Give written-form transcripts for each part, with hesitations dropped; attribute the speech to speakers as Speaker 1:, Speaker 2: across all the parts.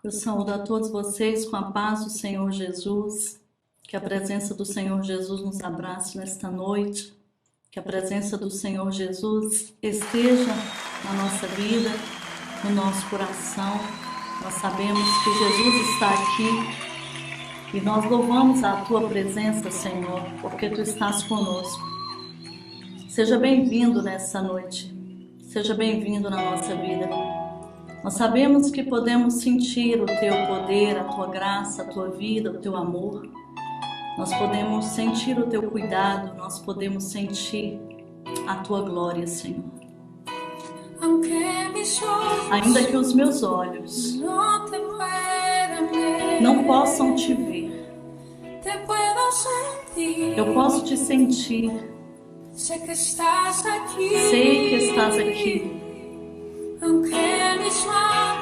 Speaker 1: Eu saúdo a todos vocês com a paz do Senhor Jesus, que a presença do Senhor Jesus nos abrace nesta noite, que a presença do Senhor Jesus esteja na nossa vida, no nosso coração. Nós sabemos que Jesus está aqui e nós louvamos a Tua presença, Senhor, porque Tu estás conosco. Seja bem-vindo nessa noite, seja bem-vindo na nossa vida. Nós sabemos que podemos sentir o Teu poder, a Tua graça, a Tua vida, o Teu amor. Nós podemos sentir o Teu cuidado, nós podemos sentir a Tua glória, Senhor. Ainda que os meus olhos não possam Te ver, eu posso Te sentir. Sei que estás aqui.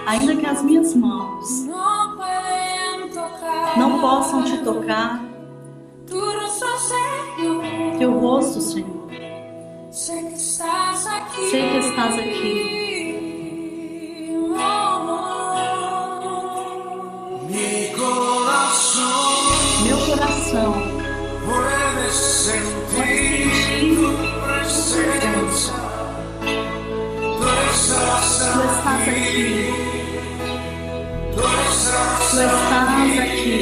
Speaker 1: Ainda que as minhas mãos não possam Te tocar, Teu rosto, Senhor. Sei que estás aqui. Meu coração pode sentir presença. Tu estás aqui. Tu estás aqui.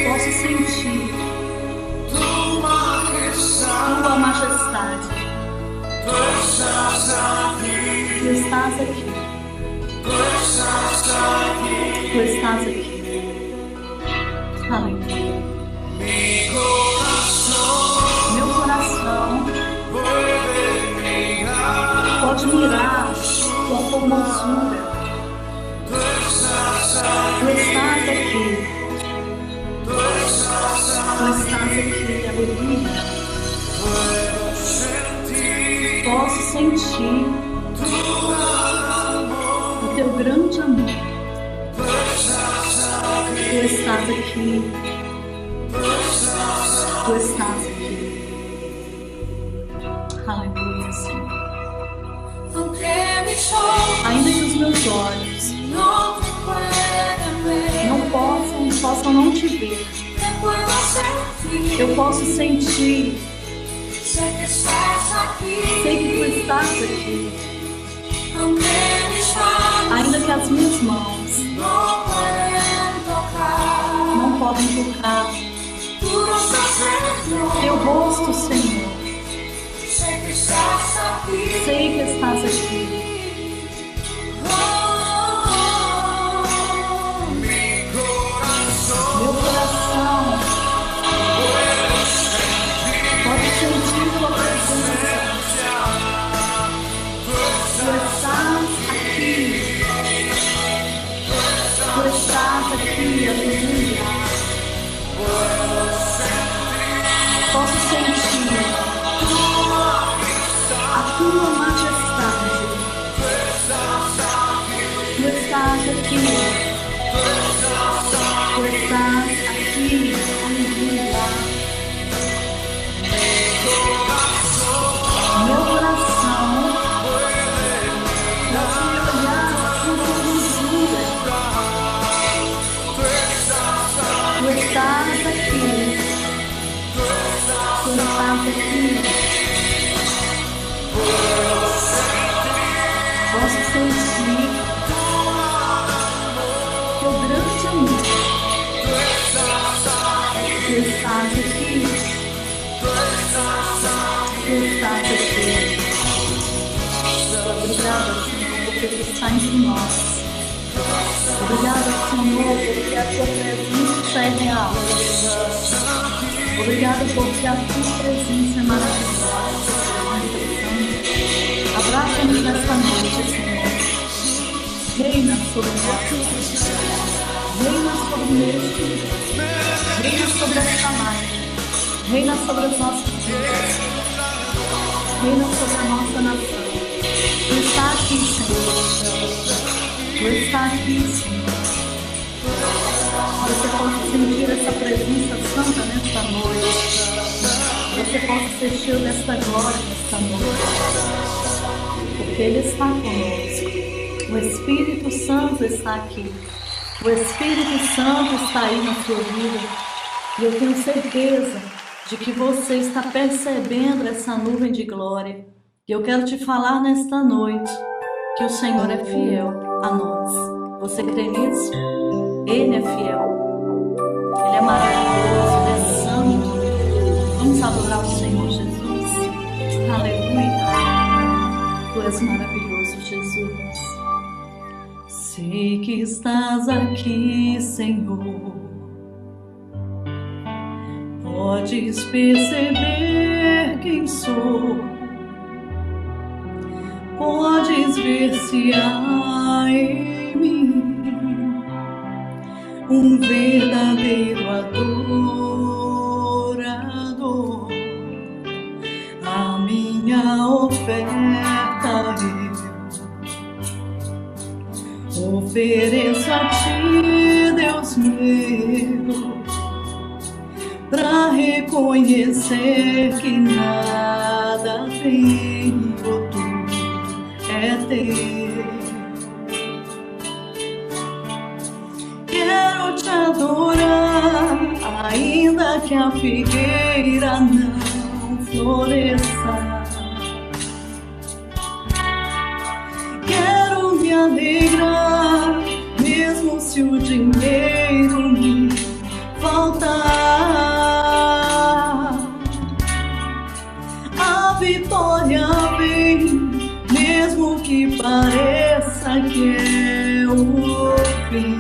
Speaker 1: Posso sentir Tua majestade. Tu estás aqui. Tu estás aqui. Aleluia. Meu coração pode mirar Tua formosura. Tu estás aqui. Tu estás aqui, aleluia. Posso sentir o Teu grande amor. Tu estás aqui. Tu estás aqui. Aleluia, Senhor. Ainda que os meus olhos não possam não Te ver, eu posso sentir. Sei que Tu estás aqui. Ainda que as minhas mãos não podem tocar Teu rosto, Senhor. Sei que estás aqui. Meu coração pode sentir Tua presença. Tu estás aqui. Tu estás aqui, aleluia. Posso sentir a Tua majestade. Tu estás aqui. Tu estás aqui, aleluia. Meu coração pode olhar a Tua formosura. Tu estás aqui. Tu estás aqui. Posso sentir Teu grande amor. Tu estás aqui. Tu estás aqui. Obrigada, Senhor, porque Tu está entre nós. Obrigada, Senhor, porque a Tua presença é real. Obrigada porque a Tua presença é maravilhosa. Abraça-nos nesta noite, Senhor. Reina sobre nós. Reina sobre este. Reina sobre esta live. Reina sobre as nossas vidas. Reina sobre a nossa nação. Tu está aqui, Senhor. Tu está aqui, Senhor. Você pode sentir essa presença santa nesta noite. Você pode ser cheio desta glória nesta noite. Porque Ele está conosco. O Espírito Santo está aqui. O Espírito Santo está aí na sua vida. E eu tenho certeza de que você está percebendo essa nuvem de glória. E eu quero te falar nesta noite que o Senhor é fiel a nós. Você crê nisso? Ele é fiel. Ele é maravilhoso, Ele é santo. Vamos adorar o Senhor Jesus. Aleluia. Tu és maravilhoso, Jesus. Sei que estás aqui, Senhor. Podes perceber quem sou. Podes ver se há em mim um verdadeiro adorador. A minha oferta eu ofereço a ti, Deus meu, pra reconhecer que nada tenho, tu é teu. Quero te adorar, ainda que a figueira não floresça. Quero me alegrar, mesmo se o dinheiro me faltar. A vitória vem, mesmo que pareça que é o fim.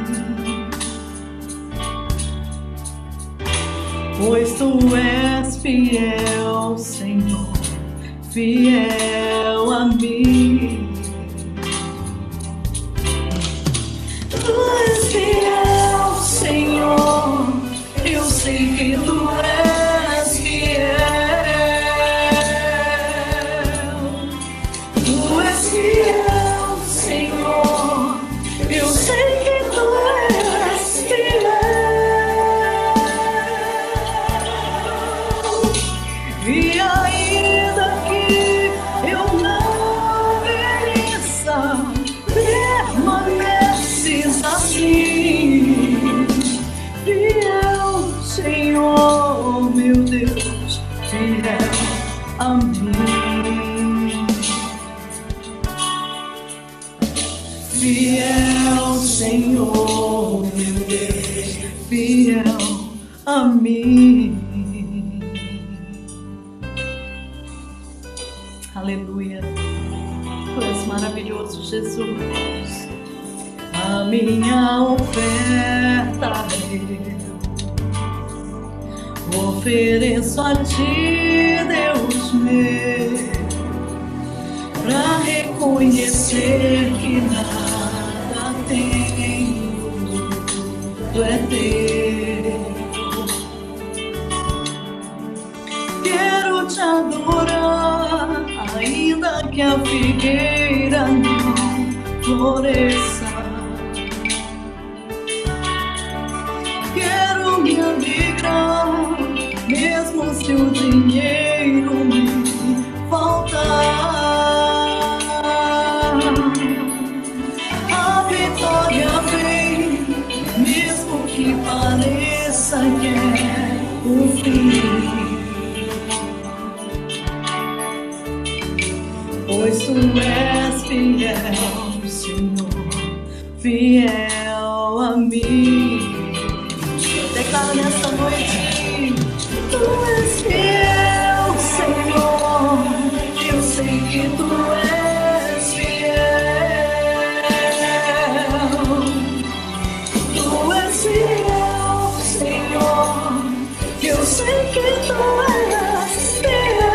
Speaker 1: Pois tu és fiel, Senhor, fiel a mim. Tu és fiel, Senhor, eu sei que tu és fiel. Tu és fiel, Senhor, eu sei que tu és fiel. E ainda que eu não mereça, permaneces assim. Fiel, Senhor, meu Deus, fiel a mim. Fiel, Senhor, meu Deus, fiel a mim. Aleluia. Tu és maravilhoso, Jesus. A minha oferta eu ofereço a ti, Deus meu, pra reconhecer que nada tenho, tu é teu. Quero te adorar, ainda que a figueira não floresça. Quero me alegrar, mesmo se o dinheiro me faltar. A vitória vem, mesmo que pareça que é o fim. Pois tu és fiel, Senhor, fiel a mim. Declaro nesta noite, tu és fiel, Senhor, eu sei que tu és fiel. Tu és fiel, Senhor, eu sei que tu és fiel.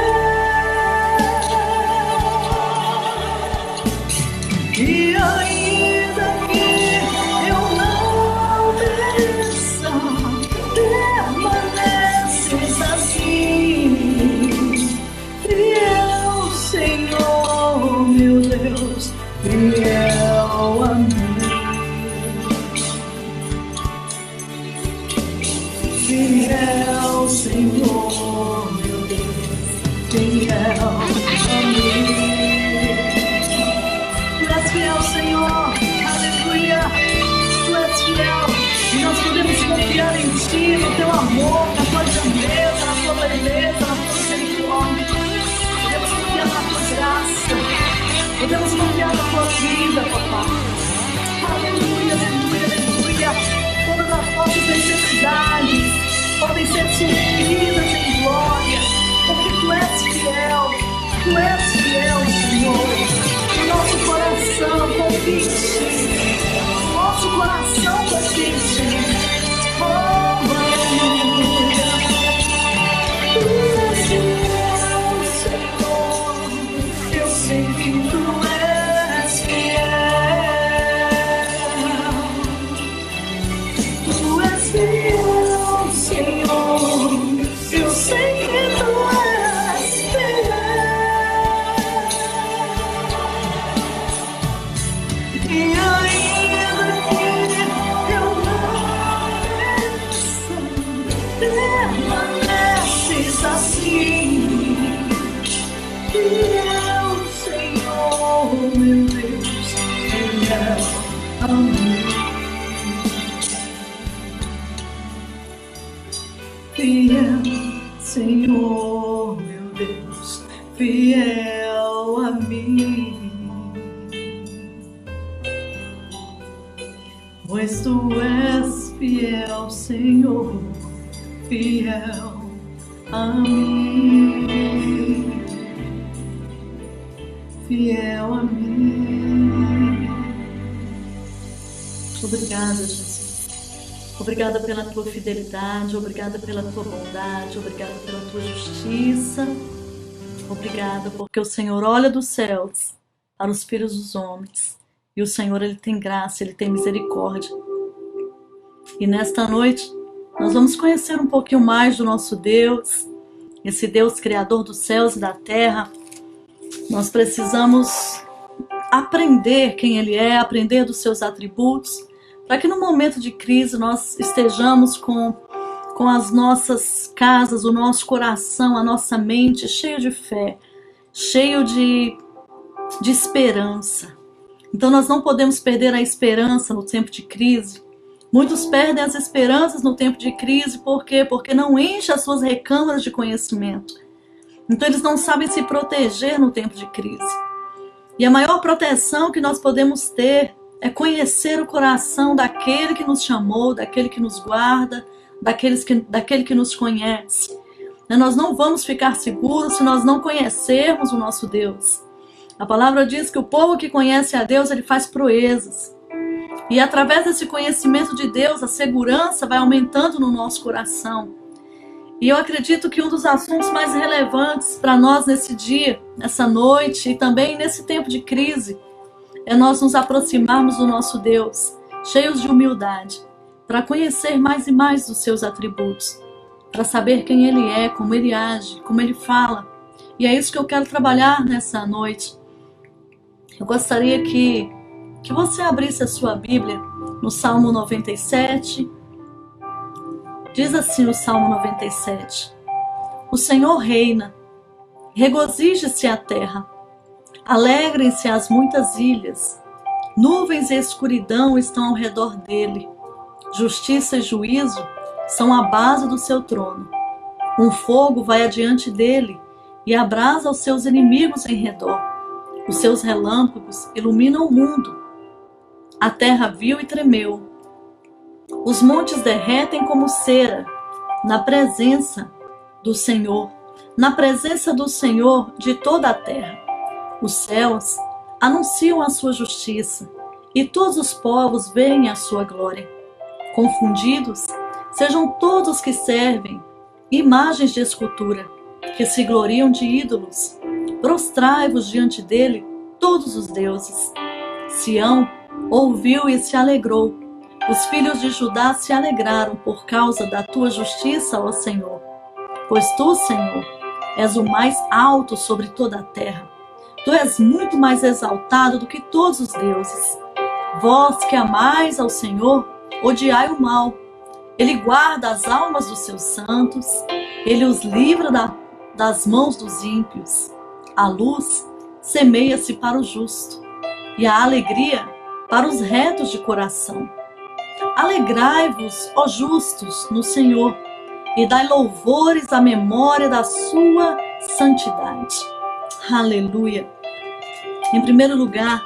Speaker 1: E ainda que eu não mereça, Podemos confiar na tua vida, papai. Aleluia, aleluia, aleluia. Todas as nossas necessidades podem ser supridas em glória, porque tu és fiel, Senhor. O nosso coração confia em ti, nosso coração confia em ti. Oh, aleluia. Tu és fiel, Senhor. Eu sei que tu és fiel. Tu és fiel, Senhor. Eu sei que tu és fiel. E ainda que eu não permaneces assim, fiel, Senhor, meu Deus, fiel a mim. Fiel, Senhor, meu Deus, fiel a mim. Pois tu és fiel, Senhor, fiel a mim, fiel a mim. Obrigada, Jesus. Obrigada pela tua fidelidade, obrigada pela tua bondade, obrigada pela tua justiça. Obrigada porque o Senhor olha dos céus para os filhos dos homens. E o Senhor, Ele tem graça, Ele tem misericórdia. E nesta noite, nós vamos conhecer um pouquinho mais do nosso Deus, esse Deus criador dos céus e da terra. Nós precisamos aprender quem Ele é, aprender dos seus atributos, para que no momento de crise nós estejamos com as nossas casas, o nosso coração, a nossa mente cheio de fé, cheio de esperança. Então nós não podemos perder a esperança no tempo de crise. Muitos perdem as esperanças no tempo de crise, por quê? Porque não enchem as suas recâmaras de conhecimento. Então eles não sabem se proteger no tempo de crise. E a maior proteção que nós podemos ter é conhecer o coração daquele que nos chamou, daquele que nos guarda, daquele que nos conhece. Nós não vamos ficar seguros se nós não conhecermos o nosso Deus. A palavra diz que o povo que conhece a Deus, ele faz proezas. E através desse conhecimento de Deus, a segurança vai aumentando no nosso coração. E eu acredito que um dos assuntos mais relevantes para nós nesse dia, nessa noite e também nesse tempo de crise, é nós nos aproximarmos do nosso Deus, cheios de humildade, para conhecer mais e mais dos seus atributos, para saber quem Ele é, como Ele age, como Ele fala. E é isso que eu quero trabalhar nessa noite. Eu gostaria que você abrisse a sua Bíblia no Salmo 97. Diz assim o Salmo 97. O Senhor reina, regozije-se a terra, alegrem-se as muitas ilhas, nuvens e escuridão estão ao redor dele, justiça e juízo são a base do seu trono. Um fogo vai adiante dele e abrasa os seus inimigos em redor. Os seus relâmpagos iluminam o mundo. A terra viu e tremeu. Os montes derretem como cera na presença do Senhor, de toda a terra. Os céus anunciam a sua justiça e todos os povos veem a sua glória. Confundidos sejam todos que servem imagens de escultura, que se gloriam de ídolos. Prostrai-vos diante dele todos os deuses. Sião ouviu e se alegrou. Os filhos de Judá se alegraram por causa da tua justiça, ó Senhor. Pois tu, Senhor, és o mais alto sobre toda a terra. Tu és muito mais exaltado do que todos os deuses. Vós que amais ao Senhor, odiai o mal. Ele guarda as almas dos seus santos. Ele os livra das mãos dos ímpios. A luz semeia-se para o justo, e a alegria para os retos de coração. Alegrai-vos, ó justos, no Senhor, e dai louvores à memória da sua santidade. Aleluia! Em primeiro lugar,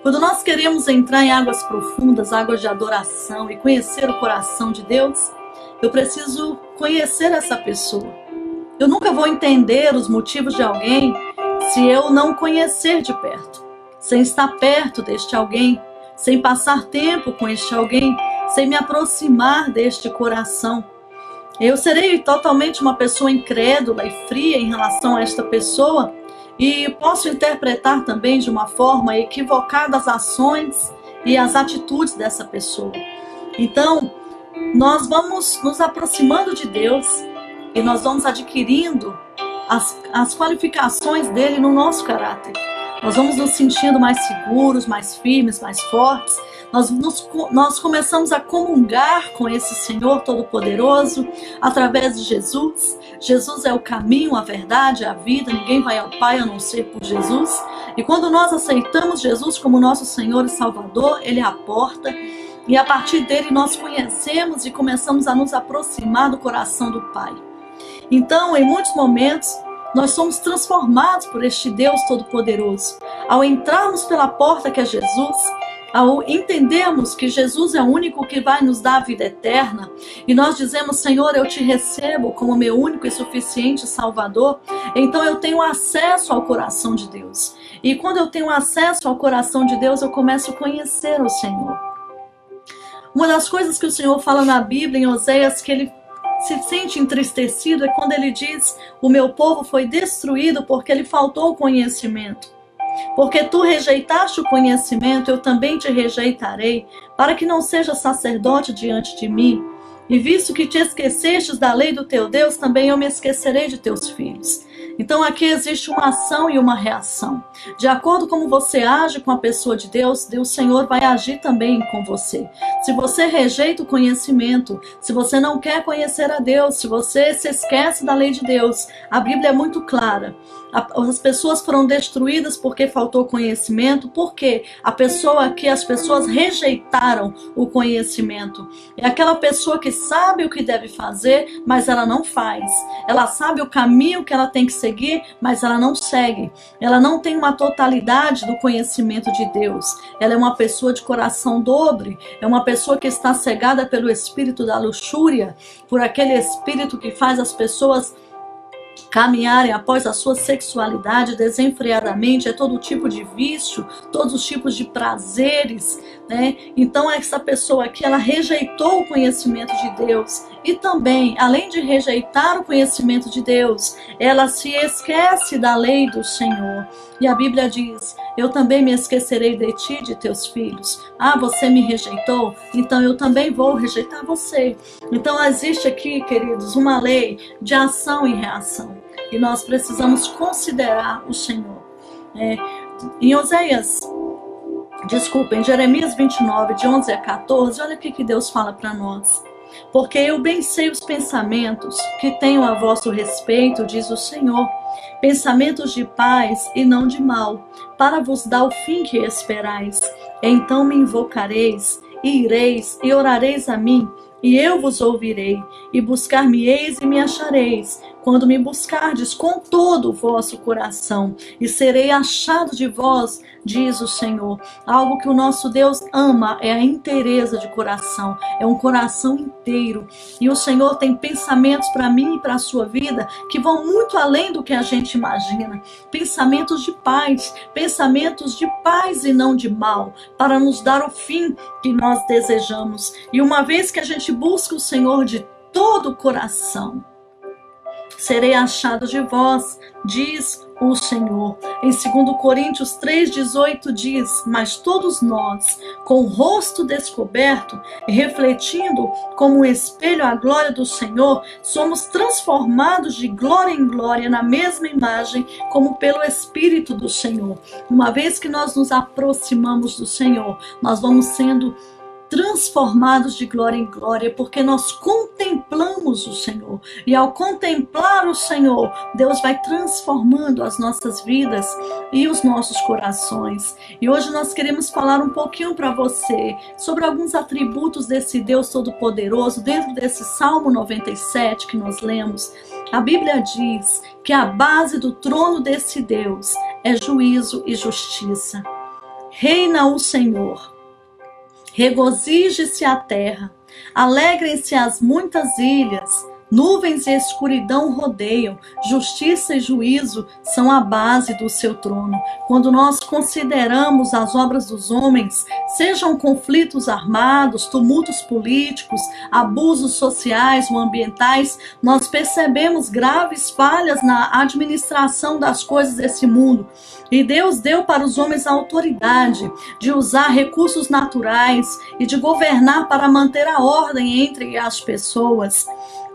Speaker 1: quando nós queremos entrar em águas profundas, águas de adoração e conhecer o coração de Deus, eu preciso conhecer essa pessoa. Eu nunca vou entender os motivos de alguém se eu não conhecer de perto, sem estar perto deste alguém, sem passar tempo com este alguém, sem me aproximar deste coração. Eu serei totalmente uma pessoa incrédula e fria em relação a esta pessoa e posso interpretar também de uma forma equivocada as ações e as atitudes dessa pessoa. Então, nós vamos nos aproximando de Deus e nós vamos adquirindo as qualificações dele no nosso caráter. Nós vamos nos sentindo mais seguros, mais firmes, mais fortes. Nós começamos a comungar com esse Senhor Todo-Poderoso através de Jesus. Jesus é o caminho, a verdade, a vida. Ninguém vai ao Pai a não ser por Jesus. E quando nós aceitamos Jesus como nosso Senhor e Salvador, Ele é a porta. E a partir dele nós conhecemos e começamos a nos aproximar do coração do Pai. Então, em muitos momentos, nós somos transformados por este Deus Todo-Poderoso. Ao entrarmos pela porta que é Jesus, ao entendermos que Jesus é o único que vai nos dar a vida eterna, e nós dizemos, Senhor, eu te recebo como meu único e suficiente Salvador, então eu tenho acesso ao coração de Deus. E quando eu tenho acesso ao coração de Deus, eu começo a conhecer o Senhor. Uma das coisas que o Senhor fala na Bíblia, em Oséias, que ele se sente entristecido é quando ele diz: o meu povo foi destruído porque lhe faltou o conhecimento. Porque tu rejeitaste o conhecimento, eu também te rejeitarei, para que não sejas sacerdote diante de mim. E visto que te esquecestes da lei do teu Deus, também eu me esquecerei de teus filhos. Então aqui existe uma ação e uma reação. De acordo com como você age com a pessoa de Deus, o Senhor vai agir também com você. Se você rejeita o conhecimento, se você não quer conhecer a Deus, se você se esquece da lei de Deus, a Bíblia é muito clara. As pessoas foram destruídas porque faltou conhecimento, porque as pessoas rejeitaram o conhecimento. É aquela pessoa que sabe o que deve fazer, mas ela não faz. Ela sabe o caminho que ela tem que seguir, mas ela não segue. Ela não tem uma totalidade do conhecimento de Deus. Ela é uma pessoa de coração dobre, é uma pessoa que está cegada pelo espírito da luxúria, por aquele espírito que faz as pessoas caminharem após a sua sexualidade desenfreadamente, é todo tipo de vício, todos os tipos de prazeres, né? Então essa pessoa aqui, ela rejeitou o conhecimento de Deus e também, além de rejeitar o conhecimento de Deus, ela se esquece da lei do Senhor. E a Bíblia diz: eu também me esquecerei de ti e de teus filhos. Ah, você me rejeitou? Então eu também vou rejeitar você. Então existe aqui, queridos, uma lei de ação e reação. E nós precisamos considerar o Senhor. Em Jeremias 29, de 11 a 14, olha o que Deus fala para nós. Porque eu bem sei os pensamentos que tenho a vosso respeito, diz o Senhor, pensamentos de paz e não de mal, para vos dar o fim que esperais. Então me invocareis, e ireis, e orareis a mim, e eu vos ouvirei, e buscar-me-eis e me achareis, quando me buscardes com todo o vosso coração, e serei achado de vós, diz o Senhor. Algo que o nosso Deus ama é a inteireza de coração, é um coração inteiro. E o Senhor tem pensamentos para mim e para a sua vida que vão muito além do que a gente imagina. Pensamentos de paz e não de mal, para nos dar o fim que nós desejamos. E uma vez que a gente busca o Senhor de todo o coração, serei achado de vós, diz o Senhor. Em 2 Coríntios 3,18 diz: mas todos nós, com o rosto descoberto, refletindo como um espelho a glória do Senhor, somos transformados de glória em glória na mesma imagem, como pelo Espírito do Senhor. Uma vez que nós nos aproximamos do Senhor, nós vamos sendo transformados de glória em glória, porque nós contemplamos o Senhor. E ao contemplar o Senhor, Deus vai transformando as nossas vidas e os nossos corações. E hoje nós queremos falar um pouquinho para você sobre alguns atributos desse Deus Todo-Poderoso, dentro desse Salmo 97 que nós lemos. A Bíblia diz que a base do trono desse Deus é juízo e justiça. Reina o Senhor. Regozije-se a terra, alegrem-se as muitas ilhas, nuvens e escuridão rodeiam, justiça e juízo são a base do seu trono. Quando nós consideramos as obras dos homens, sejam conflitos armados, tumultos políticos, abusos sociais ou ambientais, nós percebemos graves falhas na administração das coisas desse mundo. E Deus deu para os homens a autoridade de usar recursos naturais e de governar para manter a ordem entre as pessoas.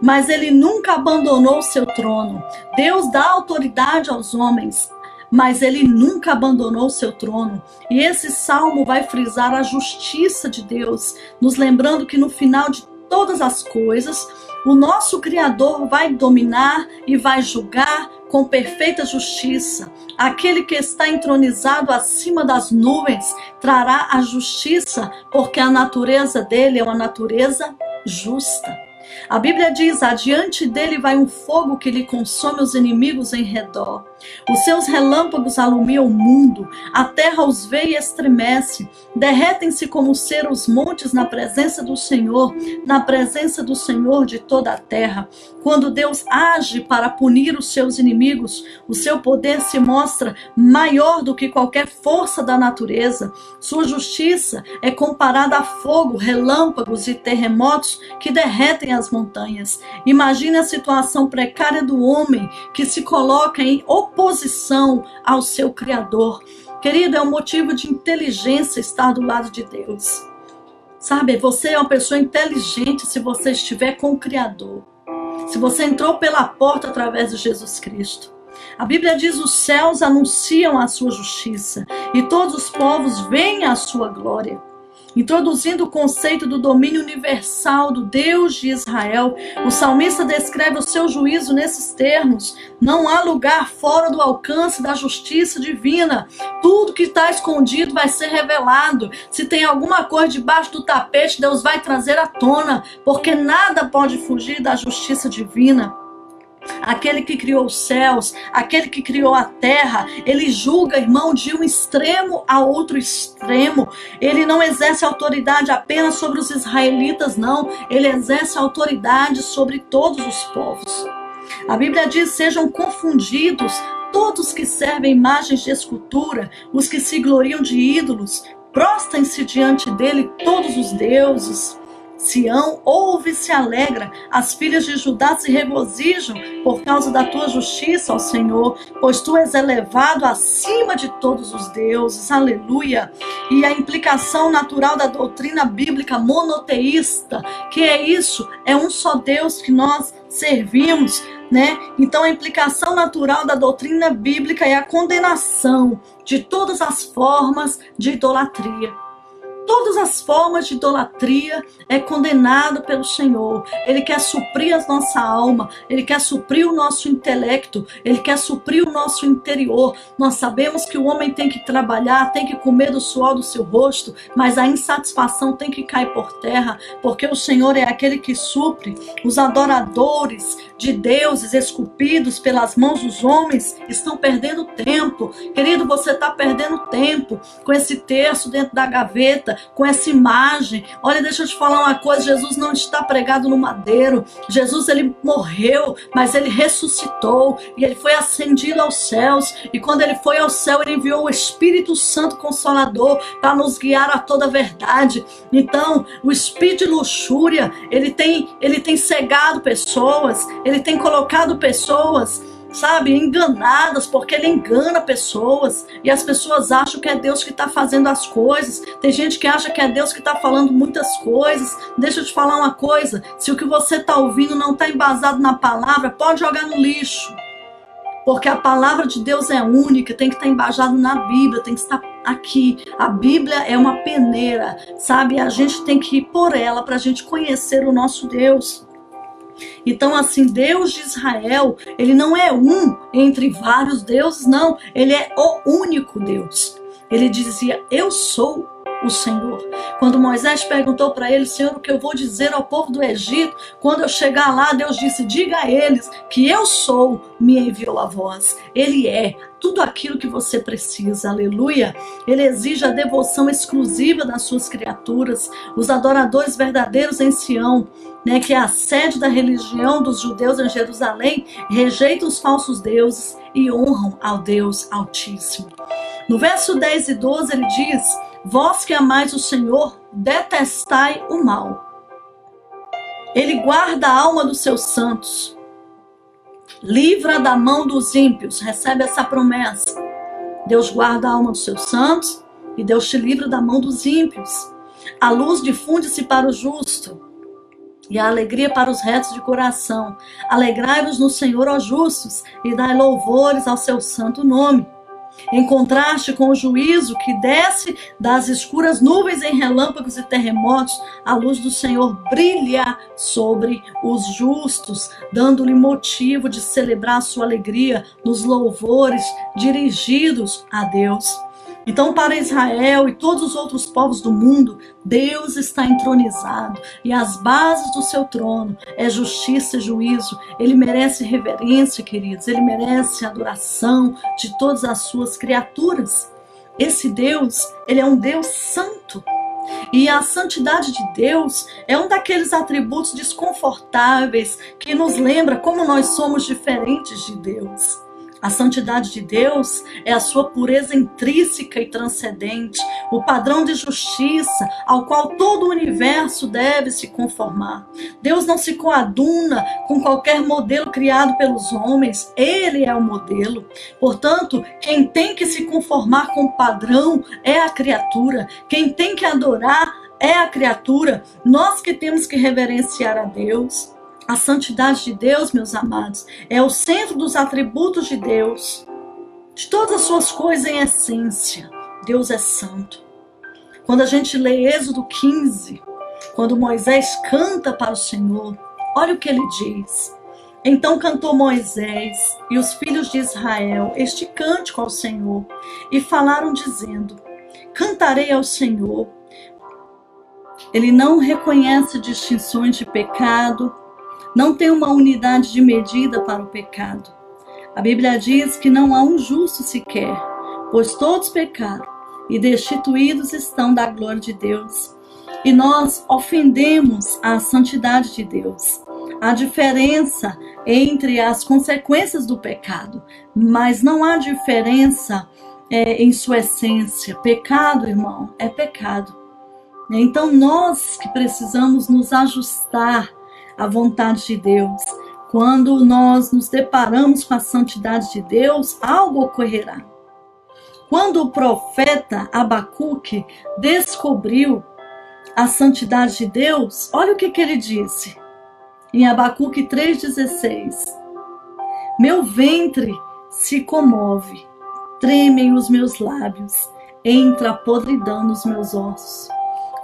Speaker 1: Mas ele nunca abandonou o seu trono. Deus dá autoridade aos homens, mas ele nunca abandonou o seu trono. E esse salmo vai frisar a justiça de Deus, nos lembrando que no final de todas as coisas, o nosso Criador vai dominar e vai julgar com perfeita justiça. Aquele que está entronizado acima das nuvens trará a justiça, porque a natureza dele é uma natureza justa. A Bíblia diz: adiante dele vai um fogo que lhe consome os inimigos em redor. Os seus relâmpagos alumiam o mundo, a terra os vê e estremece. Derretem-se como cera os montes na presença do Senhor de toda a terra. Quando Deus age para punir os seus inimigos, o seu poder se mostra maior do que qualquer força da natureza. Sua justiça é comparada a fogo, relâmpagos e terremotos que derretem as montanhas. Imagine a situação precária do homem que se coloca em oposição ao seu Criador. Querido, é um motivo de inteligência estar do lado de Deus. Sabe, você é uma pessoa inteligente se você estiver com o Criador. Se você entrou pela porta através de Jesus Cristo. A Bíblia diz: os céus anunciam a sua justiça e todos os povos veem a sua glória. Introduzindo o conceito do domínio universal do Deus de Israel, o salmista descreve o seu juízo nesses termos: não há lugar fora do alcance da justiça divina. Tudo que está escondido vai ser revelado. Se tem alguma coisa debaixo do tapete, Deus vai trazer à tona, porque nada pode fugir da justiça divina. Aquele que criou os céus, aquele que criou a terra, ele julga, irmão, de um extremo a outro extremo. Ele não exerce autoridade apenas sobre os israelitas, não. Ele exerce autoridade sobre todos os povos. A Bíblia diz: sejam confundidos todos que servem imagens de escultura, os que se gloriam de ídolos. Prostrem-se diante dele todos os deuses. Sião ouve e se alegra, as filhas de Judá se regozijam por causa da tua justiça, ó Senhor, pois tu és elevado acima de todos os deuses, aleluia. E a implicação natural da doutrina bíblica monoteísta, que é isso? É um só Deus que nós servimos, né? Então a implicação natural da doutrina bíblica é a condenação de todas as formas de idolatria. Todas as formas de idolatria é condenado pelo Senhor. Ele quer suprir a nossa alma, Ele quer suprir o nosso intelecto, Ele quer suprir o nosso interior. Nós sabemos que o homem tem que trabalhar, tem que comer do suor do seu rosto, mas a insatisfação tem que cair por terra, porque o Senhor é aquele que supre. Os adoradores de deuses esculpidos pelas mãos dos homens estão perdendo tempo. Querido, você está perdendo tempo com esse terço dentro da gaveta, com essa imagem. Olha, deixa eu te falar uma coisa: Jesus não está pregado no madeiro. Jesus, ele morreu, mas ele ressuscitou e ele foi ascendido aos céus. E quando ele foi ao céu, ele enviou o Espírito Santo Consolador para nos guiar a toda a verdade. Então, o espírito de luxúria, ele tem cegado pessoas, ele tem colocado pessoas, sabe, enganadas, porque ele engana pessoas, e as pessoas acham que é Deus que está fazendo as coisas. Tem gente que acha que é Deus que está falando muitas coisas. Deixa eu te falar uma coisa: se o que você está ouvindo não está embasado na palavra, pode jogar no lixo, porque a palavra de Deus é única, tem que estar embasado na Bíblia, tem que estar aqui. A Bíblia é uma peneira, sabe? A gente tem que ir por ela para a gente conhecer o nosso Deus. Então, assim, Deus de Israel, ele não é um entre vários deuses, não. Ele é o único Deus. Ele dizia, eu sou o Senhor. Quando Moisés perguntou para ele, Senhor, o que eu vou dizer ao povo do Egito? Quando eu chegar lá, Deus disse, diga a eles que eu sou, me enviou a voz. Ele é tudo aquilo que você precisa, aleluia. Ele exige a devoção exclusiva das suas criaturas, os adoradores verdadeiros em Sião, que é a sede da religião dos judeus em Jerusalém, rejeitam os falsos deuses e honram ao Deus Altíssimo. No verso 10 e 12 ele diz, vós que amais o Senhor, detestai o mal. Ele guarda a alma dos seus santos, livra da mão dos ímpios, recebe essa promessa. Deus guarda a alma dos seus santos e Deus te livra da mão dos ímpios. A luz difunde-se para o justo e a alegria para os retos de coração. Alegrai-vos no Senhor, ó justos, e dai louvores ao seu santo nome. Em contraste com o juízo que desce das escuras nuvens em relâmpagos e terremotos, a luz do Senhor brilha sobre os justos, dando-lhe motivo de celebrar sua alegria nos louvores dirigidos a Deus. Então, para Israel e todos os outros povos do mundo, Deus está entronizado e as bases do seu trono é justiça e juízo. Ele merece reverência, queridos, ele merece adoração de todas as suas criaturas. Esse Deus, ele é um Deus santo. E a santidade de Deus é um daqueles atributos desconfortáveis que nos lembra como nós somos diferentes de Deus. A santidade de Deus é a sua pureza intrínseca e transcendente, o padrão de justiça ao qual todo o universo deve se conformar. Deus não se coaduna com qualquer modelo criado pelos homens, ele é o modelo. Portanto, quem tem que se conformar com o padrão é a criatura, quem tem que adorar é a criatura, nós que temos que reverenciar a Deus. A santidade de Deus, meus amados, é o centro dos atributos de Deus, de todas as suas coisas em essência. Deus é santo. Quando a gente lê Êxodo 15, quando Moisés canta para o Senhor, olha o que ele diz. Então cantou Moisés e os filhos de Israel este cântico ao Senhor, e falaram dizendo, cantarei ao Senhor. Ele não reconhece distinções de pecado, não tem uma unidade de medida para o pecado. A Bíblia diz que não há um justo sequer, pois todos pecaram e destituídos estão da glória de Deus. E nós ofendemos a santidade de Deus. Há diferença entre as consequências do pecado, mas não há diferença em sua essência. Pecado, irmão, é pecado. Então nós que precisamos nos ajustar a vontade de Deus. Quando nós nos deparamos com a santidade de Deus, algo ocorrerá. Quando o profeta Abacuque descobriu a santidade de Deus, olha o que ele disse. Em Abacuque 3,16. Meu ventre se comove, tremem os meus lábios, entra a podridão nos meus ossos.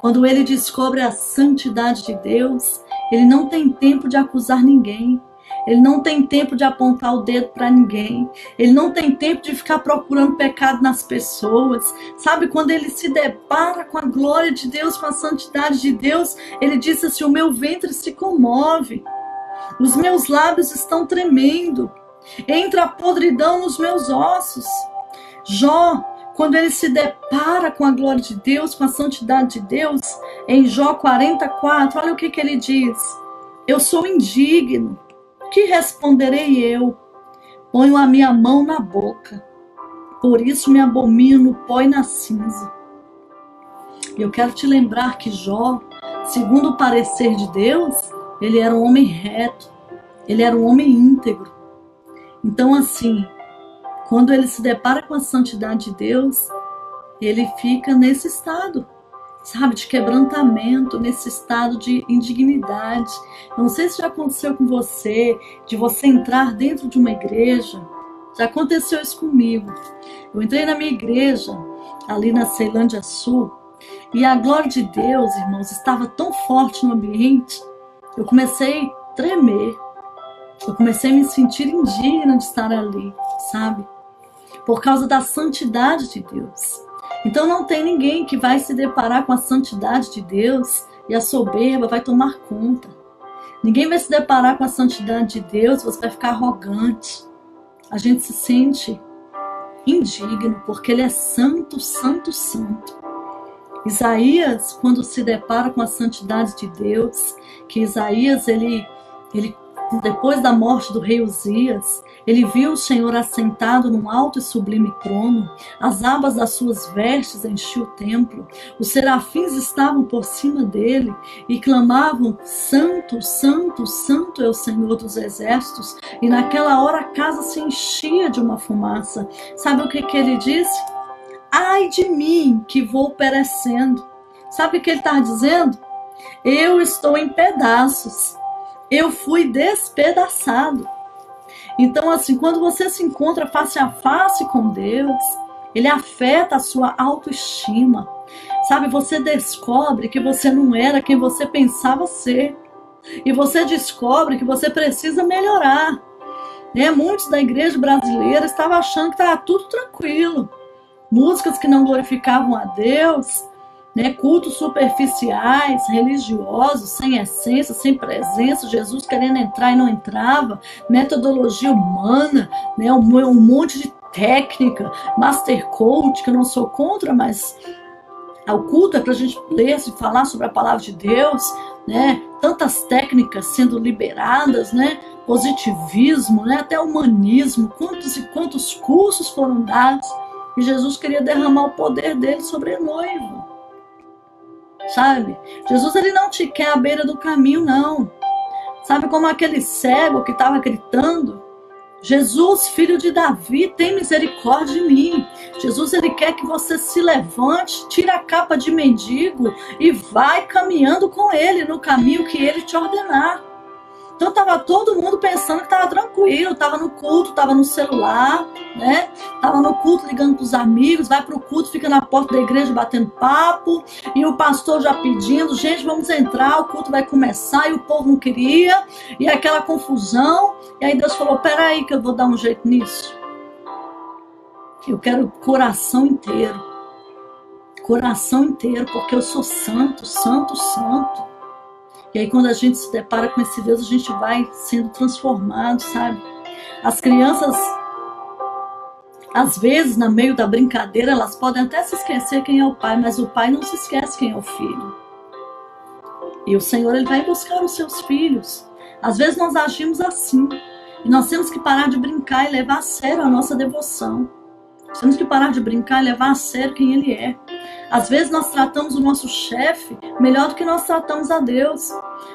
Speaker 1: Quando ele descobre a santidade de Deus, ele não tem tempo de acusar ninguém. Ele não tem tempo de apontar o dedo para ninguém. Ele não tem tempo de ficar procurando pecado nas pessoas. Sabe, quando ele se depara com a glória de Deus, com a santidade de Deus, ele diz assim, o meu ventre se comove. Os meus lábios estão tremendo. Entra a podridão nos meus ossos. Jó, quando ele se depara com a glória de Deus, com a santidade de Deus, em Jó 44, olha o que ele diz. Eu sou indigno, que responderei eu? Ponho a minha mão na boca, por isso me abomino no pó e na cinza. Eu quero te lembrar que Jó, segundo o parecer de Deus, ele era um homem reto, ele era um homem íntegro. Então assim, quando ele se depara com a santidade de Deus, ele fica nesse estado, sabe, de quebrantamento, nesse estado de indignidade. Eu não sei se já aconteceu com você, de você entrar dentro de uma igreja. Já aconteceu isso comigo. Eu entrei na minha igreja ali na Ceilândia Sul, e a glória de Deus, irmãos, estava tão forte no ambiente, eu comecei a tremer, eu comecei a me sentir indigna de estar ali, sabe? Por causa da santidade de Deus. Então não tem ninguém que vai se deparar com a santidade de Deus e a soberba vai tomar conta. Ninguém vai se deparar com a santidade de Deus, você vai ficar arrogante. A gente se sente indigno, porque ele é santo, santo, santo. Isaías, quando se depara com a santidade de Deus, que Isaías, ele depois da morte do rei Uzias, ele viu o Senhor assentado num alto e sublime trono, as abas das suas vestes enchiam o templo, os serafins estavam por cima dele e clamavam: Santo, Santo, Santo é o Senhor dos exércitos, e naquela hora a casa se enchia de uma fumaça. Sabe o que ele disse? Ai de mim que vou perecendo. Sabe o que ele está dizendo? Eu estou em pedaços. Eu fui despedaçado. Então, assim, quando você se encontra face a face com Deus, ele afeta a sua autoestima. Sabe, você descobre que você não era quem você pensava ser. E você descobre que você precisa melhorar. Muitos da igreja brasileira estavam achando que estava tudo tranquilo. Músicas que não glorificavam a Deus, cultos superficiais, religiosos, sem essência, sem presença, Jesus querendo entrar e não entrava, metodologia humana, um monte de técnica, master coach, que eu não sou contra, mas o culto é para a gente ler e falar sobre a palavra de Deus, tantas técnicas sendo liberadas, positivismo, até humanismo, quantos e quantos cursos foram dados, e Jesus queria derramar o poder dele sobre a noiva. Sabe? Jesus, ele não te quer à beira do caminho, não. Sabe, como aquele cego que estava gritando: Jesus, filho de Davi, tem misericórdia de mim. Jesus, ele quer que você se levante, tire a capa de mendigo e vai caminhando com ele no caminho que ele te ordenar. Então estava todo mundo pensando que estava tranquilo, estava no culto, estava no celular, estava no culto ligando para os amigos, vai para o culto, fica na porta da igreja batendo papo, e o pastor já pedindo: gente, vamos entrar, o culto vai começar, e o povo não queria, e aquela confusão. E aí Deus falou: peraí que eu vou dar um jeito nisso. Eu quero o coração inteiro, porque eu sou santo, santo, santo. E aí quando a gente se depara com esse Deus, a gente vai sendo transformado, sabe? As crianças, às vezes, no meio da brincadeira, elas podem até se esquecer quem é o pai, mas o pai não se esquece quem é o filho. E o Senhor, ele vai buscar os seus filhos. Às vezes nós agimos assim, e nós temos que parar de brincar e levar a sério a nossa devoção. Nós temos que parar de brincar e levar a sério quem ele é. Às vezes nós tratamos o nosso chefe melhor do que nós tratamos a Deus.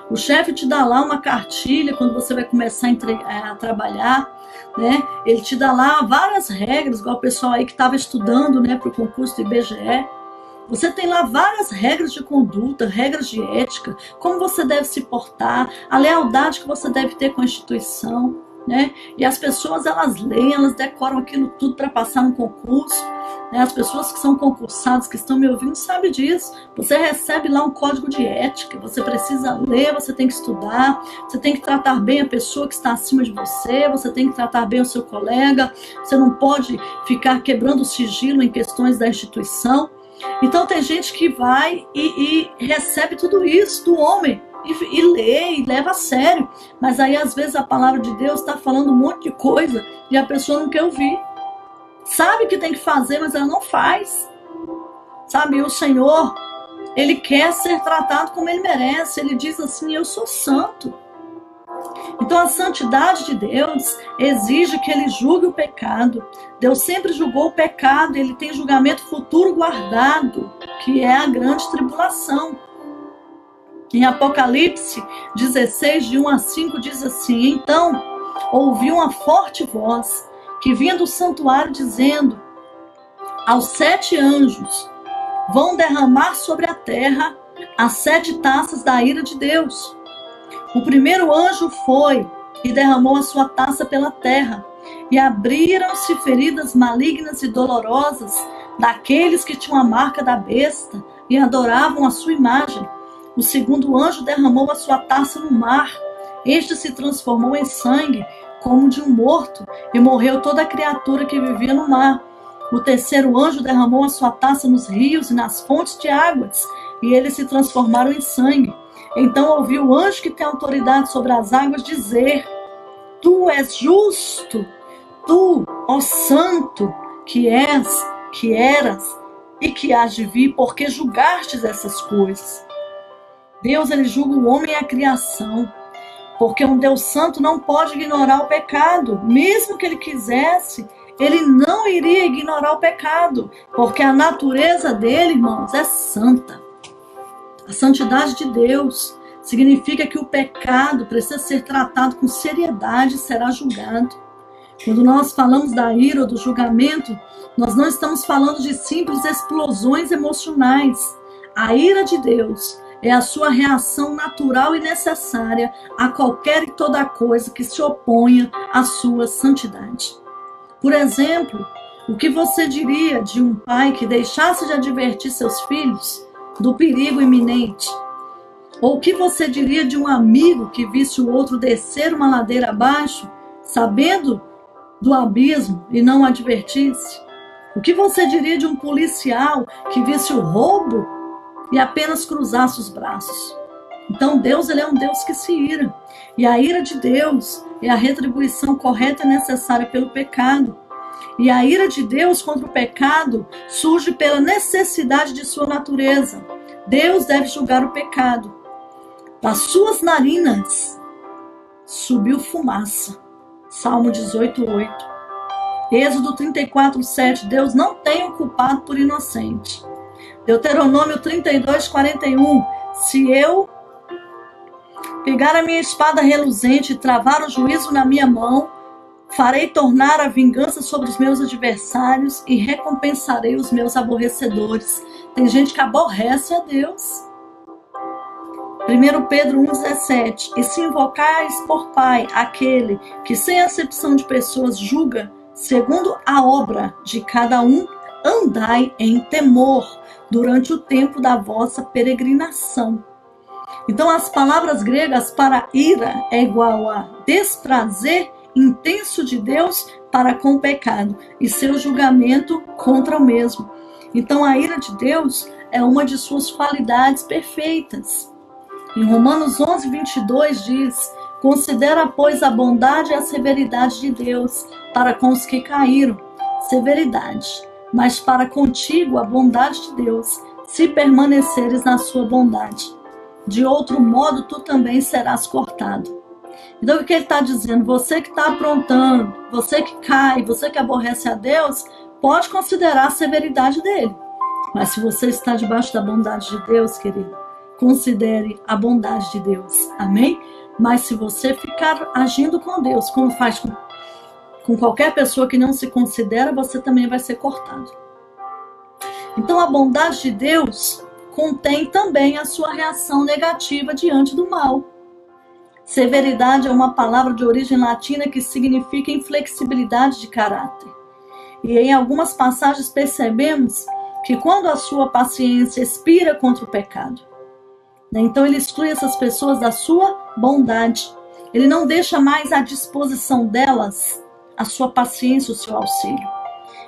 Speaker 1: O chefe te dá lá uma cartilha quando você vai começar a trabalhar, Ele te dá lá várias regras, igual o pessoal aí que estava estudando, para o concurso do IBGE. Você tem lá várias regras de conduta, regras de ética, como você deve se portar, a lealdade que você deve ter com a instituição, E as pessoas, elas leem, elas decoram aquilo tudo para passar no concurso, As pessoas que são concursadas, que estão me ouvindo, sabem disso. Você recebe lá um código de ética, você precisa ler, você tem que estudar, você tem que tratar bem a pessoa que está acima de você, você tem que tratar bem o seu colega, você não pode ficar quebrando o sigilo em questões da instituição. Então tem gente que vai e recebe tudo isso do homem, e lê e leva a sério, mas aí às vezes a palavra de Deus está falando um monte de coisa e a pessoa não quer ouvir. Sabe que tem que fazer, mas ela não faz. Sabe, o Senhor, ele quer ser tratado como ele merece. Ele diz assim: eu sou santo. Então a santidade de Deus exige que ele julgue o pecado. Deus sempre julgou o pecado, ele tem julgamento futuro guardado, que é a grande tribulação. Em Apocalipse 16, de 1 a 5, diz assim: então ouvi uma forte voz que vinha do santuário dizendo aos 7 anjos: vão derramar sobre a terra as 7 taças da ira de Deus. O primeiro anjo foi e derramou a sua taça pela terra, e abriram-se feridas malignas e dolorosas daqueles que tinham a marca da besta e adoravam a sua imagem. O segundo anjo derramou a sua taça no mar. Este se transformou em sangue, como de um morto, e morreu toda a criatura que vivia no mar. O terceiro anjo derramou a sua taça nos rios e nas fontes de águas, e eles se transformaram em sangue. Então ouvi o anjo que tem autoridade sobre as águas dizer: Tu és justo, tu, ó santo, que és, que eras e que hás de vir, porque julgastes essas coisas. Deus, ele julga o homem e a criação, porque um Deus santo não pode ignorar o pecado. Mesmo que ele quisesse, ele não iria ignorar o pecado, porque a natureza dele, irmãos, é santa. A santidade de Deus significa que o pecado precisa ser tratado com seriedade e será julgado. Quando nós falamos da ira ou do julgamento, nós não estamos falando de simples explosões emocionais. A ira de Deus é a sua reação natural e necessária a qualquer e toda coisa que se oponha à sua santidade. Por exemplo, o que você diria de um pai que deixasse de advertir seus filhos do perigo iminente? Ou o que você diria de um amigo que visse o outro descer uma ladeira abaixo, sabendo do abismo e não advertisse? O que você diria de um policial que visse o roubo e apenas cruzasse os braços? Então Deus, ele é um Deus que se ira. E a ira de Deus é a retribuição correta e necessária pelo pecado. E a ira de Deus contra o pecado surge pela necessidade de sua natureza. Deus deve julgar o pecado. Das suas narinas subiu fumaça. Salmo 18:8. Êxodo 34:7. Deus não tem um culpado por inocente. Deuteronômio 32:41. Se eu pegar a minha espada reluzente e travar o juízo na minha mão, farei tornar a vingança sobre os meus adversários e recompensarei os meus aborrecedores. Tem gente que aborrece a Deus. 1 Pedro 1,17. E se invocais por Pai aquele que sem acepção de pessoas julga segundo a obra de cada um, andai em temor durante o tempo da vossa peregrinação. Então as palavras gregas para ira é igual a desprazer intenso de Deus para com o pecado e seu julgamento contra o mesmo. Então a ira de Deus é uma de suas qualidades perfeitas. Em Romanos 11:22 diz: considera, pois, a bondade e a severidade de Deus para com os que caíram. Severidade, mas para contigo a bondade de Deus, se permaneceres na sua bondade. De outro modo, tu também serás cortado. Então, o que ele está dizendo? Você que está aprontando, você que cai, você que aborrece a Deus, pode considerar a severidade dele. Mas se você está debaixo da bondade de Deus, querido, considere a bondade de Deus. Amém? Mas se você ficar agindo com Deus, como faz com qualquer pessoa que não se considera, você também vai ser cortado. Então, a bondade de Deus contém também a sua reação negativa diante do mal. Severidade é uma palavra de origem latina que significa inflexibilidade de caráter. E em algumas passagens percebemos que quando a sua paciência expira contra o pecado, então ele exclui essas pessoas da sua bondade. Ele não deixa mais à disposição delas a sua paciência, o seu auxílio.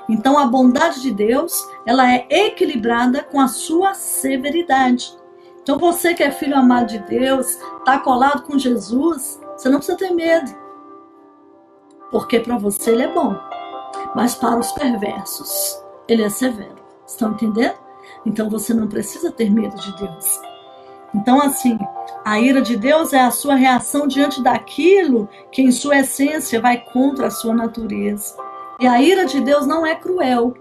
Speaker 1: Então a bondade de Deus, ela é equilibrada com a sua severidade. Então você que é filho amado de Deus, está colado com Jesus, você não precisa ter medo. Porque para você ele é bom. Mas para os perversos, ele é severo. Estão entendendo? Então você não precisa ter medo de Deus. Então assim, a ira de Deus é a sua reação diante daquilo que em sua essência vai contra a sua natureza. E a ira de Deus não é cruel.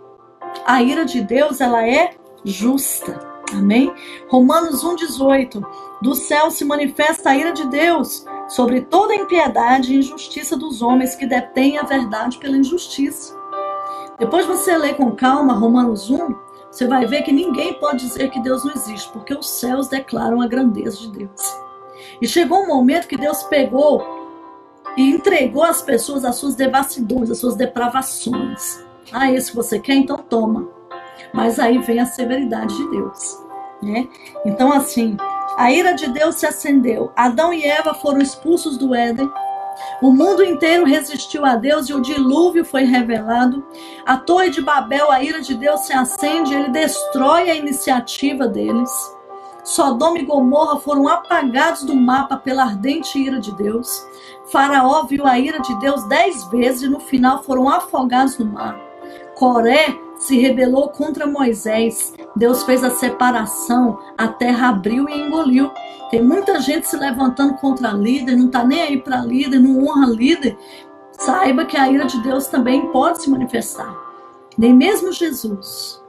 Speaker 1: A ira de Deus, ela é justa. Amém? Romanos 1,18. Do céu se manifesta a ira de Deus sobre toda a impiedade e injustiça dos homens que detêm a verdade pela injustiça. Depois você lê com calma Romanos 1, você vai ver que ninguém pode dizer que Deus não existe, porque os céus declaram a grandeza de Deus. E chegou um momento que Deus pegou e entregou às pessoas as suas devassidões, as suas depravações. Ah, esse que você quer? Então toma.
Speaker 2: Mas aí vem a severidade de Deus, né? Então, assim, a ira de Deus se acendeu. Adão e Eva foram expulsos do Éden. O mundo inteiro resistiu a Deus e o dilúvio foi revelado. A Torre de Babel, a ira de Deus se acende, ele destrói a iniciativa deles. Sodoma e Gomorra foram apagados do mapa pela ardente ira de Deus. Faraó viu a ira de Deus 10 vezes e no final foram afogados no mar. Coré se rebelou contra Moisés. Deus fez a separação, a terra abriu e engoliu. Tem muita gente se levantando contra líder, não está nem aí para líder, não honra líder. Saiba que a ira de Deus também pode se manifestar. Nem mesmo Jesus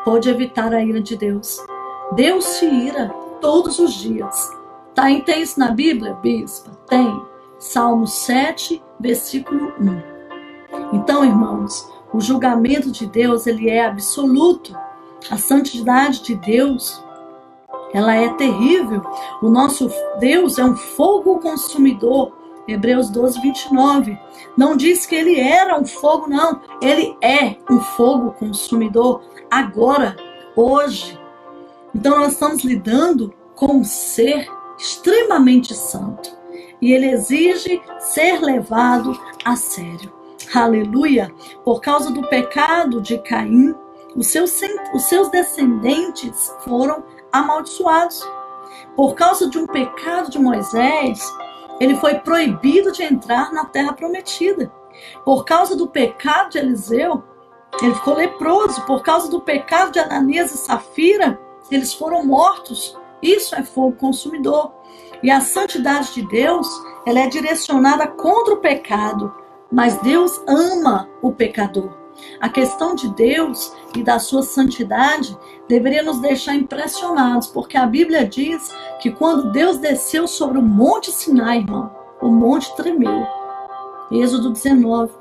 Speaker 2: pode evitar a ira de Deus. Deus se ira todos os dias. Tem isso na Bíblia, bispa? Tem. Salmo 7, versículo 1. Então, irmãos, o julgamento de Deus, ele é absoluto. A santidade de Deus, ela é terrível. O nosso Deus é um fogo consumidor. Hebreus 12, 29. Não diz que ele era um fogo, não. Ele é um fogo consumidor. Agora, hoje. Então nós estamos lidando com um ser extremamente santo. E ele exige ser levado a sério. Aleluia! Por causa do pecado de Caim, os seus descendentes foram amaldiçoados. Por causa de um pecado de Moisés, ele foi proibido de entrar na terra prometida. Por causa do pecado de Eliseu, ele ficou leproso. Por causa do pecado de Ananias e Safira, eles foram mortos. Isso é fogo consumidor. E a santidade de Deus, ela é direcionada contra o pecado. Mas Deus ama o pecador. A questão de Deus e da sua santidade deveria nos deixar impressionados, porque a Bíblia diz que quando Deus desceu sobre o Monte Sinai, irmão, o monte tremeu. Êxodo 19.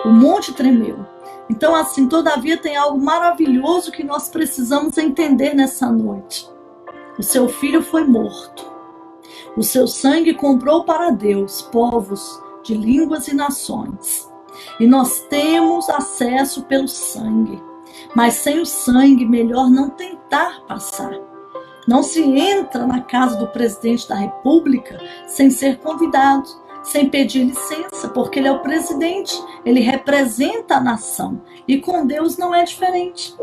Speaker 2: O monte tremeu. Então, assim, todavia tem algo maravilhoso que nós precisamos entender nessa noite. O seu filho foi morto. O seu sangue comprou para Deus povos de línguas e nações. E nós temos acesso pelo sangue. Mas sem o sangue, melhor não tentar passar. Não se entra na casa do presidente da República sem ser convidado, sem pedir licença, porque ele é o presidente, ele representa a nação. E com Deus não é diferente.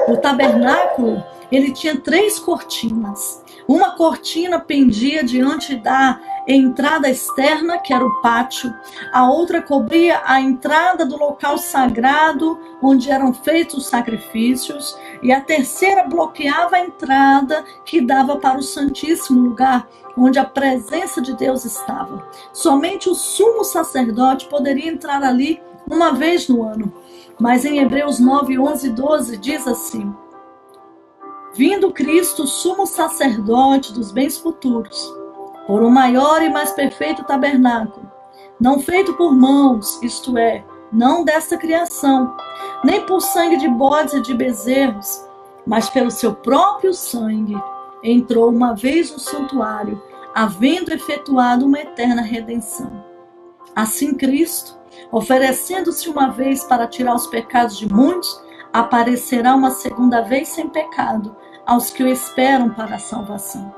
Speaker 2: O tabernáculo, ele tinha 3 cortinas. Uma cortina pendia diante da entrada externa, que era o pátio. A outra cobria a entrada do local sagrado, onde eram feitos os sacrifícios. E a terceira bloqueava a entrada que dava para o Santíssimo Lugar, onde a presença de Deus estava. Somente o sumo sacerdote poderia entrar ali uma vez no ano. Mas em Hebreus 9, 11 e 12 diz assim: vindo Cristo, sumo sacerdote dos bens futuros, por um maior e mais perfeito tabernáculo, não feito por mãos, isto é, não desta criação, nem por sangue de bodes e de bezerros, mas pelo seu próprio sangue, entrou uma vez no santuário, havendo efetuado uma eterna redenção. Assim Cristo, oferecendo-se uma vez para tirar os pecados de muitos, aparecerá uma segunda vez sem pecado aos que o esperam para a salvação.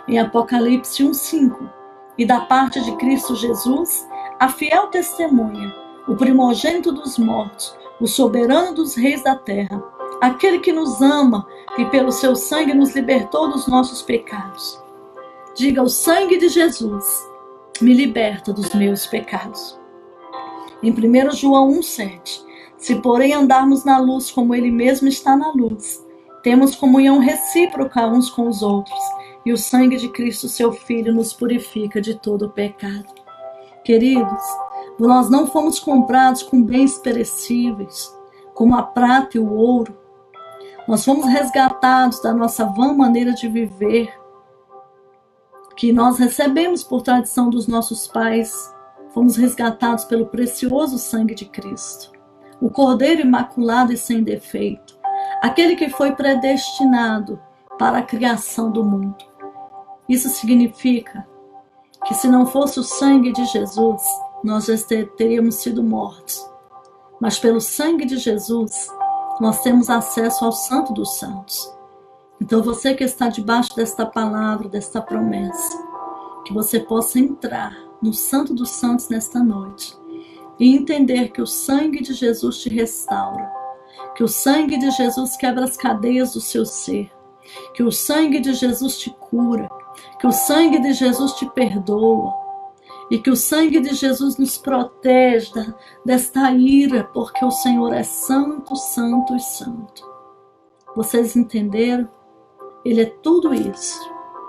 Speaker 2: Em Apocalipse 1:5, e da parte de Cristo Jesus, a fiel testemunha, o primogênito dos mortos, o soberano dos reis da terra, aquele que nos ama e pelo seu sangue nos libertou dos nossos pecados. Diga: o sangue de Jesus me liberta dos meus pecados. Em 1 João 1:7, se porém andarmos na luz como ele mesmo está na luz, temos comunhão recíproca uns com os outros, e o sangue de Cristo, seu Filho, nos purifica de todo o pecado. Queridos, nós não fomos comprados com bens perecíveis, como a prata e o ouro. Nós fomos resgatados da nossa vã maneira de viver, que nós recebemos por tradição dos nossos pais. Fomos resgatados pelo precioso sangue de Cristo, o Cordeiro imaculado e sem defeito, aquele que foi predestinado para a criação do mundo. Isso significa que se não fosse o sangue de Jesus, nós já teríamos sido mortos. Mas pelo sangue de Jesus, nós temos acesso ao Santo dos Santos. Então você que está debaixo desta palavra, desta promessa, que você possa entrar no Santo dos Santos nesta noite e entender que o sangue de Jesus te restaura, que o sangue de Jesus quebra as cadeias do seu ser, que o sangue de Jesus te cura, que o sangue de Jesus te perdoa e que o sangue de Jesus nos protege desta ira, porque o Senhor é santo, santo e santo. Vocês entenderam? Ele é tudo isso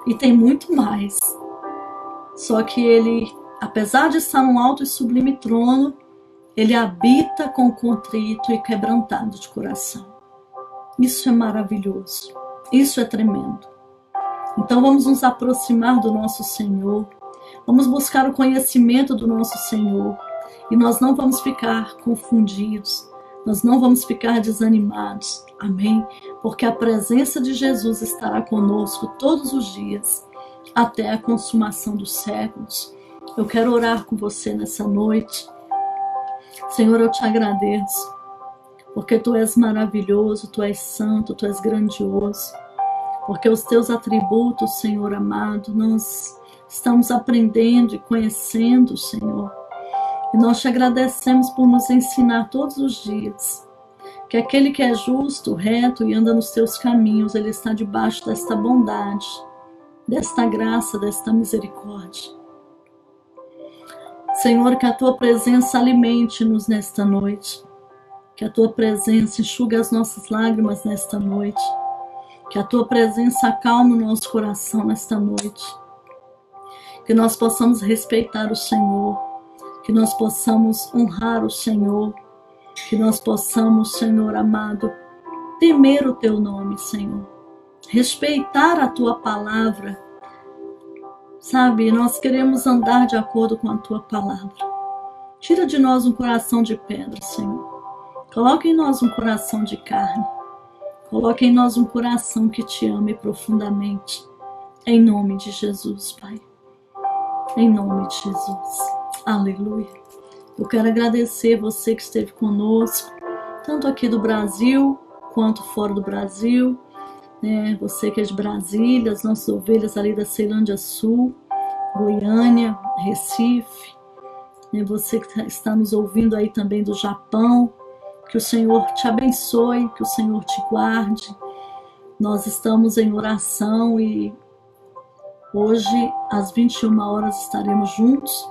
Speaker 2: e tem muito mais. Só que ele, apesar de estar num alto e sublime trono, ele habita com contrito e quebrantado de coração. Isso é maravilhoso. Isso é tremendo. Então vamos nos aproximar do nosso Senhor. Vamos buscar o conhecimento do nosso Senhor. E nós não vamos ficar confundidos. Nós não vamos ficar desanimados. Amém? Porque a presença de Jesus estará conosco todos os dias, até a consumação dos séculos. Eu quero orar com você nessa noite. Senhor, eu te agradeço, porque Tu és maravilhoso, Tu és santo, Tu és grandioso, porque os Teus atributos, Senhor amado, nós estamos aprendendo e conhecendo, Senhor, e nós te agradecemos por nos ensinar todos os dias, que aquele que é justo, reto e anda nos Teus caminhos, ele está debaixo desta bondade, desta graça, desta misericórdia. Senhor, que a Tua presença alimente-nos nesta noite, que a Tua presença enxugue as nossas lágrimas nesta noite, que a Tua presença acalme o nosso coração nesta noite, que nós possamos respeitar o Senhor, que nós possamos honrar o Senhor, que nós possamos, Senhor amado, temer o Teu nome, Senhor, respeitar a Tua palavra. Sabe, nós queremos andar de acordo com a Tua palavra. Tira de nós um coração de pedra, Senhor. Coloca em nós um coração de carne. Coloca em nós um coração que Te ame profundamente. Em nome de Jesus, Pai. Em nome de Jesus. Aleluia. Eu quero agradecer você que esteve conosco, tanto aqui do Brasil, quanto fora do Brasil. Você que é de Brasília, as nossas ovelhas ali da Ceilândia Sul, Goiânia, Recife, você que está nos ouvindo aí também do Japão, que o Senhor te abençoe, que o Senhor te guarde. Nós estamos em oração e hoje às 21 horas estaremos juntos.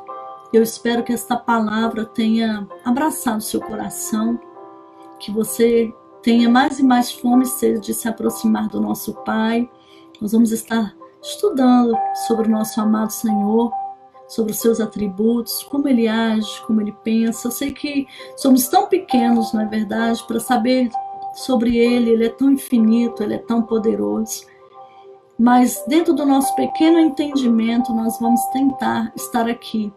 Speaker 2: Eu espero que esta palavra tenha abraçado seu coração, que você tenha mais e mais fome e sede de se aproximar do nosso Pai. Nós vamos estar estudando sobre o nosso amado Senhor, sobre os seus atributos, como Ele age, como Ele pensa. Eu sei que somos tão pequenos, não é verdade, para saber sobre Ele. Ele é tão infinito, Ele é tão poderoso. Mas dentro do nosso pequeno entendimento, nós vamos tentar estar aqui,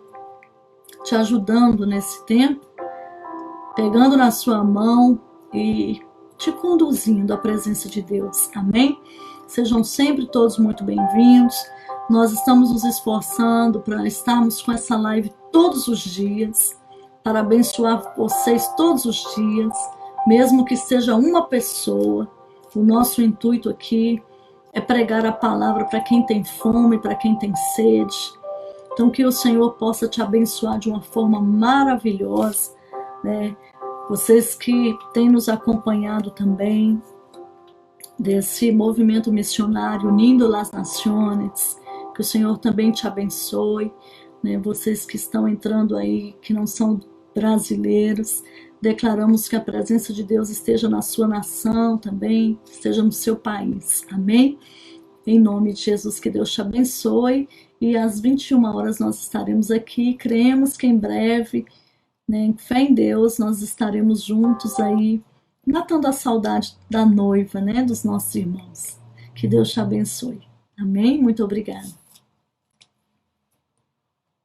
Speaker 2: te ajudando nesse tempo, pegando na sua mão e te conduzindo à presença de Deus. Amém? Sejam sempre todos muito bem-vindos. Nós estamos nos esforçando para estarmos com essa live todos os dias, para abençoar vocês todos os dias, mesmo que seja uma pessoa. O nosso intuito aqui é pregar a palavra para quem tem fome, para quem tem sede. Então que o Senhor possa te abençoar de uma forma maravilhosa, né? Vocês que têm nos acompanhado também desse movimento missionário Unindo las Naciones, que o Senhor também te abençoe, né? Vocês que estão entrando aí, que não são brasileiros, declaramos que a presença de Deus esteja na sua nação também, esteja no seu país. Amém? Em nome de Jesus, que Deus te abençoe. E às 21 horas nós estaremos aqui. Cremos que em breve, em fé em Deus, nós estaremos juntos aí, matando a saudade da noiva, dos nossos irmãos. Que Deus te abençoe. Amém? Muito obrigada.